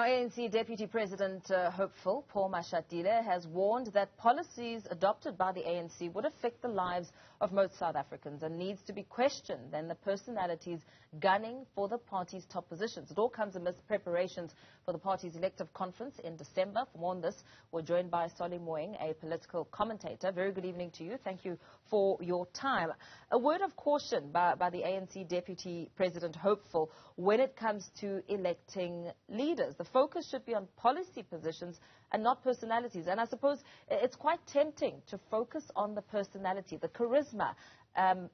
Now, ANC Deputy President hopeful Paul Mashatile has warned that policies adopted by the ANC would affect the lives of most South Africans and needs to be questioned than the personalities gunning for the party's top positions. It all comes amidst preparations for the party's elective conference in December. For more on this, we're joined by Solly Moeng, a political commentator. Very good evening to you. Thank you for your time. A word of caution by the ANC Deputy President hopeful when it comes to electing leaders. The focus should be on policy positions and not personalities. And I suppose it's quite tempting to focus on the personality, the charisma,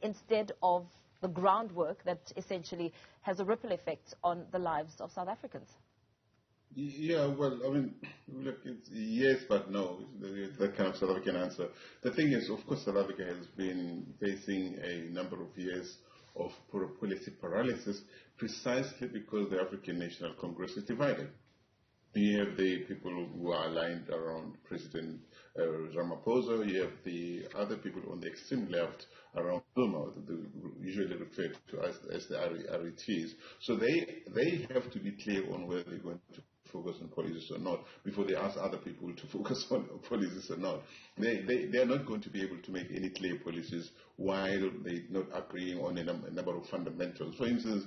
instead of the groundwork that essentially has a ripple effect on the lives of South Africans. Yeah, well, I mean, look, it's yes but no. That kind of South African answer. The thing is, of course, South Africa has been facing a number of years of policy paralysis precisely because the African National Congress is divided. You have the people who are aligned around President Ramaphosa. You have the other people on the extreme left around Zuma, usually referred to as the RETs. So they have to be clear on whether they're going to focus on policies or not before they ask other people to focus on policies or not. They are not going to be able to make any clear policies while they're not agreeing on a number of fundamentals. For instance,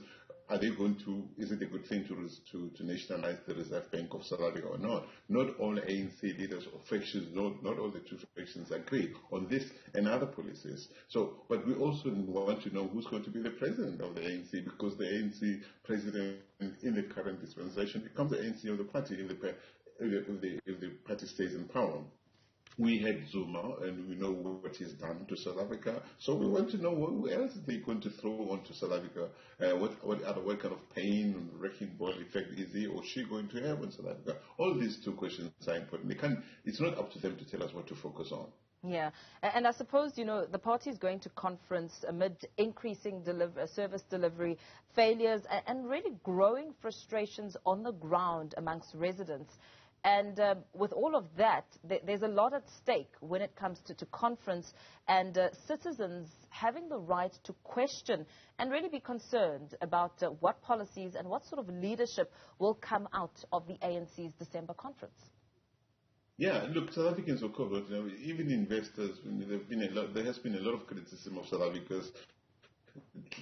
is it a good thing to nationalize the Reserve Bank of South Africa or not? Not all ANC leaders or factions, not all the two factions agree on this and other policies. So, but we also want to know who's going to be the president of the ANC, because the ANC president in the current dispensation becomes the ANC of the party if the party stays in power. We had Zuma, and we know what he's done to South Africa. So we want to know what else they're going to throw onto South Africa. What kind of pain and wrecking ball effect is he or she going to have on South Africa? All these two questions are important. It's not up to them to tell us what to focus on. Yeah, and I suppose, the party is going to conference amid increasing service delivery failures and really growing frustrations on the ground amongst residents. And with all of that, there's a lot at stake when it comes to conference and citizens having the right to question and really be concerned about what policies and what sort of leadership will come out of the ANC's December conference. Yeah, look, South Africans are covered. Even investors, there has been a lot of criticism of South Africa's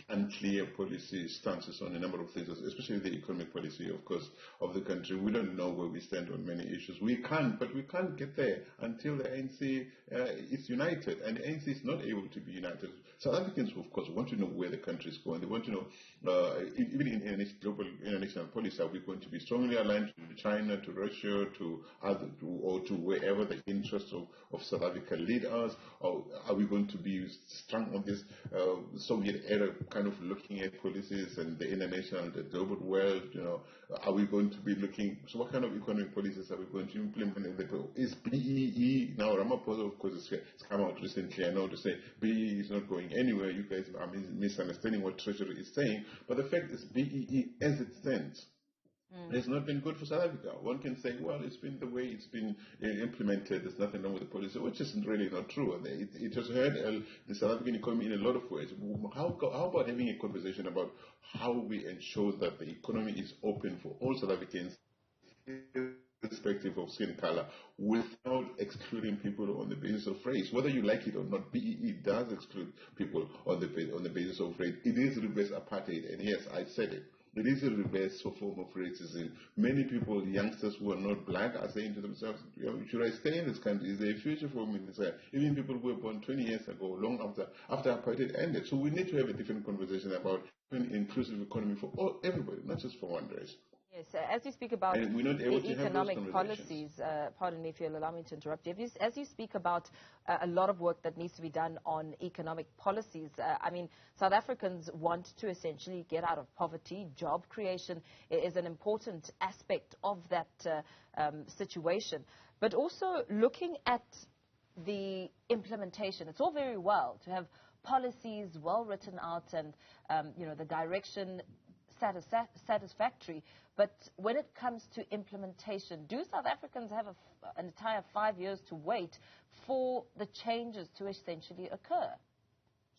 unclear policy stances on a number of things, especially the economic policy, of course, of the country. We don't know where we stand on many issues. We can't get there until the ANC is united, and the ANC is not able to be united. South Africans, of course, want to know where the country is going. They want to know, even in global international policy, are we going to be strongly aligned to China, to Russia, or to wherever the interests of South Africa lead us? Or are we going to be strong on this Soviet era kind of looking at policies and the international, the global world? Are we going to be looking? So what kind of economic policies are we going to implement? Is BEE now? Ramaphosa, of course, has come out recently, I know, to say BEE is not going anywhere. You guys are misunderstanding what Treasury is saying. But the fact is, BEE as it stands has not been good for South Africa. One can say, well, it's been the way it's been implemented. There's nothing wrong with the policy, which is really not true. It has hurt the South African economy in a lot of ways. How about having a conversation about how we ensure that the economy is open for all South Africans, irrespective of skin color, without excluding people on the basis of race? Whether you like it or not, BEE does exclude people on the basis of race. It is reverse apartheid, and yes, I said it. It is a reverse form of racism. Many people, youngsters who are not black, are saying to themselves, should I stay in this country? Is there a future for me in this country? Even people who were born 20 years ago, long after apartheid ended. So we need to have a different conversation about an inclusive economy for everybody, not just for one race. Yes, as you speak about the economic policies, pardon me if you'll allow me to interrupt you. As you speak about a lot of work that needs to be done on economic policies, South Africans want to essentially get out of poverty. Job creation is an important aspect of that situation. But also looking at the implementation. It's all very well to have policies well written out and, the direction satisfactory. But when it comes to implementation, do South Africans have an entire 5 years to wait for the changes to essentially occur?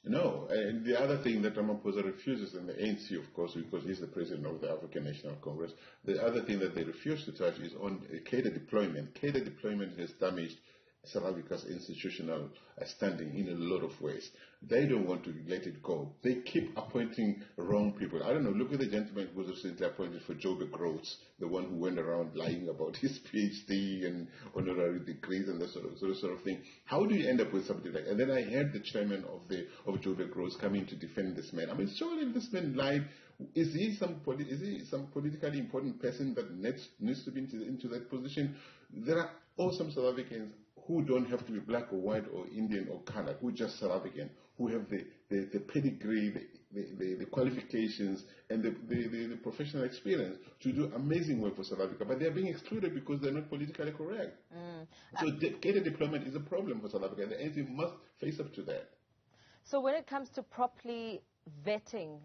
No, and the other thing that Ramaphosa refuses, and the ANC, of course, because he's the president of the African National Congress, the other thing that they refuse to touch is on cadre deployment. Cadre deployment has damaged South Africa's institutional standing in a lot of ways. They don't want to let it go. They keep appointing wrong people. I don't know, look at the gentleman who was recently appointed for Joburg Roads, the one who went around lying about his PhD and honorary degrees and that sort of thing. How do you end up with something like that? And then I heard the chairman of Joburg Roads coming to defend this man. I mean, surely this man lied. Is he some politically important person that needs to be into that position? There are awesome South Africans who don't have to be black or white or Indian or colored, who are just South African, who have the pedigree, the qualifications, and the professional experience to do amazing work for South Africa, but they are being excluded because they're not politically correct. So cadre deployment is a problem for South Africa, and the ANC must face up to that. So when it comes to properly vetting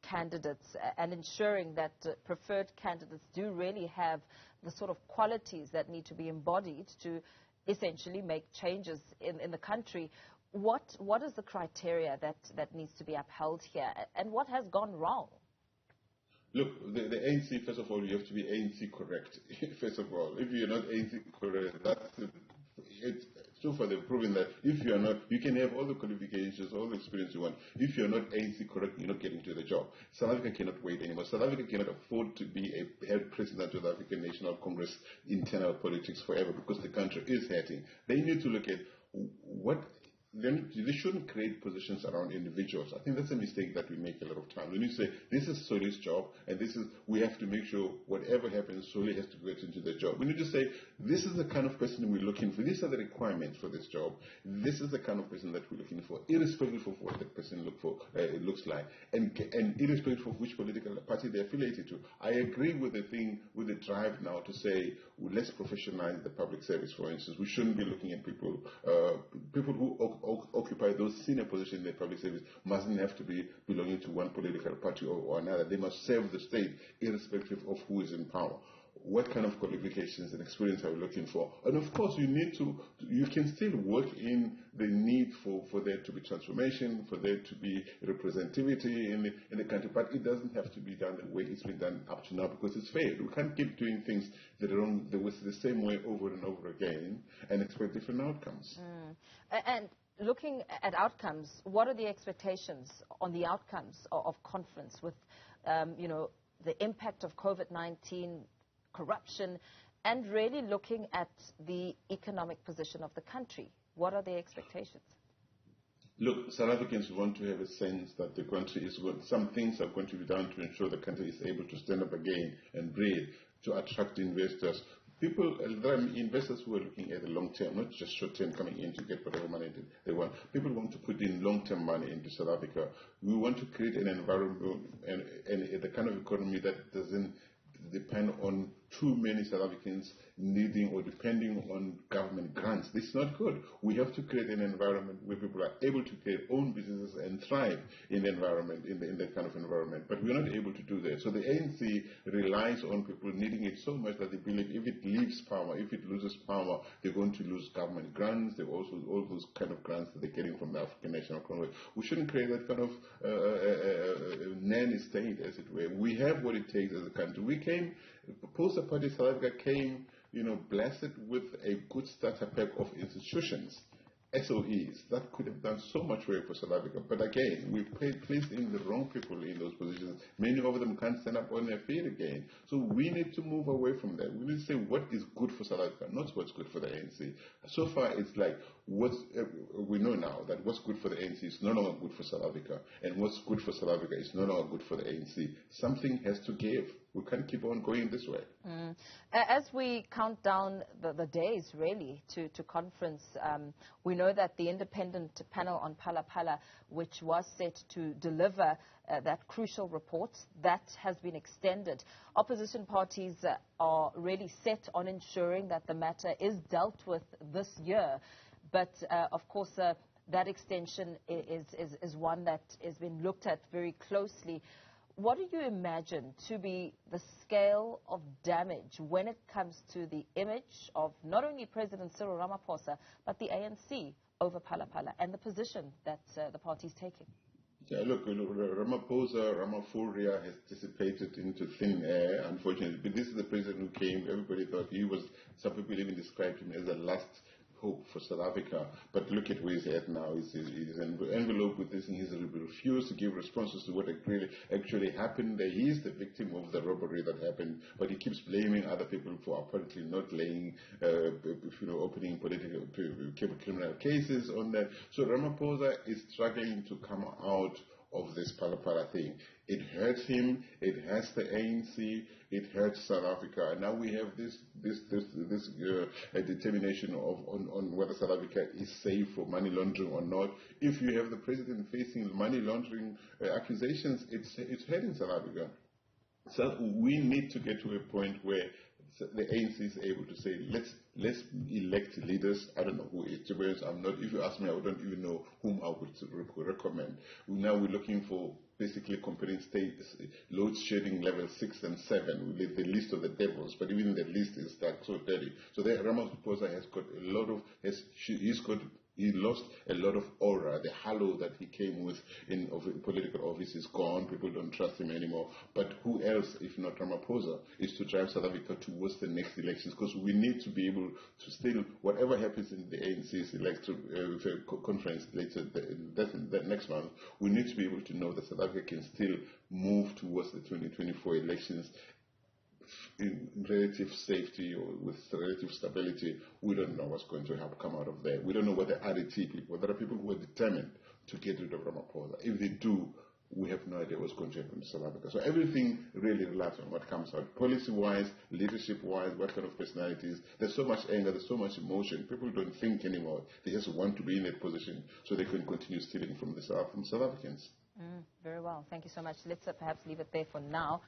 candidates and ensuring that preferred candidates do really have the sort of qualities that need to be embodied to essentially make changes in the country, what is the criteria that needs to be upheld here, and what has gone wrong? Look, the ANC, first of all, you have to be ANC correct. First of all, if you're not ANC correct, it's so far they've proven that if you are not, you can have all the qualifications, all the experience you want. If you're not ANC correct, you're not getting to the job. South Africa cannot wait anymore. South Africa cannot afford to be a head president of the African National Congress internal politics forever, because the country is hurting. They need to look at what. They shouldn't create positions around individuals. I think that's a mistake that we make a lot of times. We need to say, this is Solly's job, and we have to make sure whatever happens, Solly has to get into the job. We need to say, this is the kind of person we're looking for. These are the requirements for this job. This is the kind of person that we're looking for, irrespective of what that person looks like, and irrespective of which political party they're affiliated to. I agree with the drive now to say, well, let's professionalize the public service, for instance. We shouldn't be looking at people who occupy those senior positions in the public service mustn't have to be belonging to one political party or another. They must serve the state irrespective of who is in power. What kind of qualifications and experience are we looking for? And of course, you can still work in the need for there to be transformation, for there to be representativity in the country, but it doesn't have to be done the way it's been done up to now, because it's failed. We can't keep doing things the same way over and over again and expect different outcomes. And looking at outcomes, what are the expectations on the outcomes of conference with, the impact of COVID-19, corruption, and really looking at the economic position of the country? What are the expectations? Look, South Africans want to have a sense that the country is good. Some things are going to be done to ensure the country is able to stand up again and breathe, to attract investors. There are investors who are looking at the long term, not just short term, coming in to get whatever money they want. People want to put in long term money into South Africa. We want to create an environment and the kind of economy that doesn't depend on too many South Africans needing or depending on government grants. This is not good. We have to create an environment where people are able to create own businesses and thrive in the environment, in that kind of environment. But we're not able to do that. So the ANC relies on people needing it so much that they believe if it leaves power, if it loses power, they're going to lose government grants. They're also all those kind of grants that they're getting from the African National Congress. We shouldn't create that kind of nanny state, as it were. We have what it takes as a country. We came, post-apartheid South Africa came, blessed with a good starter pack of institutions, SOEs, that could have done so much work for South Africa. But again, we placed in the wrong people in those positions. Many of them can't stand up on their feet again. So we need to move away from that. We need to say what is good for South Africa, not what's good for the ANC. So far, it's like we know now that what's good for the ANC is no longer good for South Africa, and what's good for South Africa is no longer good for the ANC. Something has to give. We can't keep on going this way. As we count down the days, really, to conference, we know that the independent panel on Palapala, which was set to deliver that crucial report, that has been extended. Opposition parties are really set on ensuring that the matter is dealt with this year. But, of course, that extension is one that has been looked at very closely. what do you imagine to be the scale of damage when it comes to the image of not only President Cyril Ramaphosa, but the ANC over Palapala and the position that the party is taking? Yeah, look, Ramaphosa has dissipated into thin air, unfortunately. But this is the president who came, everybody thought he was, some people even described him as the last hope for South Africa. But look at where he's at now. He's enveloped with this, and he's refused to give responses to what actually happened there. He is the victim of the robbery that happened, but he keeps blaming other people for apparently not laying, opening political criminal cases on that. So Ramaphosa is struggling to come out of this Palapala thing. It hurts him, it hurts the ANC, it hurts South Africa. And now we have this determination on whether South Africa is safe for money laundering or not. If you have the president facing money laundering accusations, it's hurting South Africa. So we need to get to a point where the ANC is able to say, let's elect leaders. I don't know who it is. If you ask me, I don't even know whom I would recommend. Now we're looking for basically comparing states, load shedding level 6 and 7, with the list of the devils, but even the list is so dirty. So Ramaphosa has got a lot of, he lost a lot of aura. The halo that he came with in political office is gone. People don't trust him anymore. But who else, if not Ramaphosa, is to drive South Africa towards the next elections? Because we need to be able to still, whatever happens in the ANC's conference later that next month, we need to be able to know that South Africa can still move towards the 2024 elections in relative safety or with relative stability. We don't know what's going to come out of there. We don't know what the RET people, there are people who are determined to get rid of Ramaphosa. If they do, we have no idea what's going to happen to South Africa. So everything really relies on what comes out. Policy-wise, leadership-wise, what kind of personalities. There's so much anger, there's so much emotion. People don't think anymore. They just want to be in that position so they can continue stealing from South Africans. Very well. Thank you so much. Let's perhaps leave it there for now.